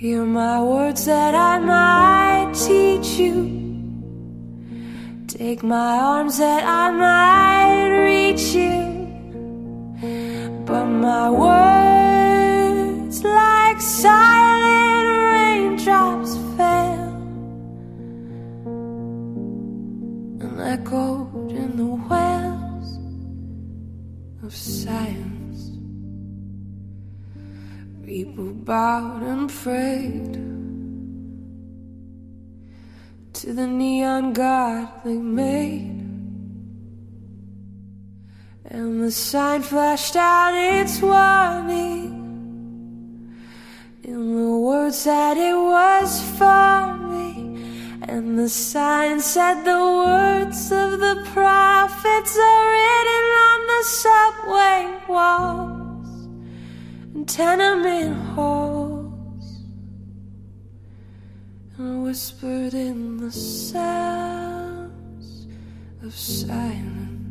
Hear my words that I might teach you. Take my arms that I might reach you. But my words, like silent raindrops, fell and echoed in the wells of silence. People bowed and prayed to the neon god they made, and the sign flashed out its warning in the words that it was for me. And the sign said the words of the prophets are written on the subway walls and tenement halls, and whispered in the sounds of silence.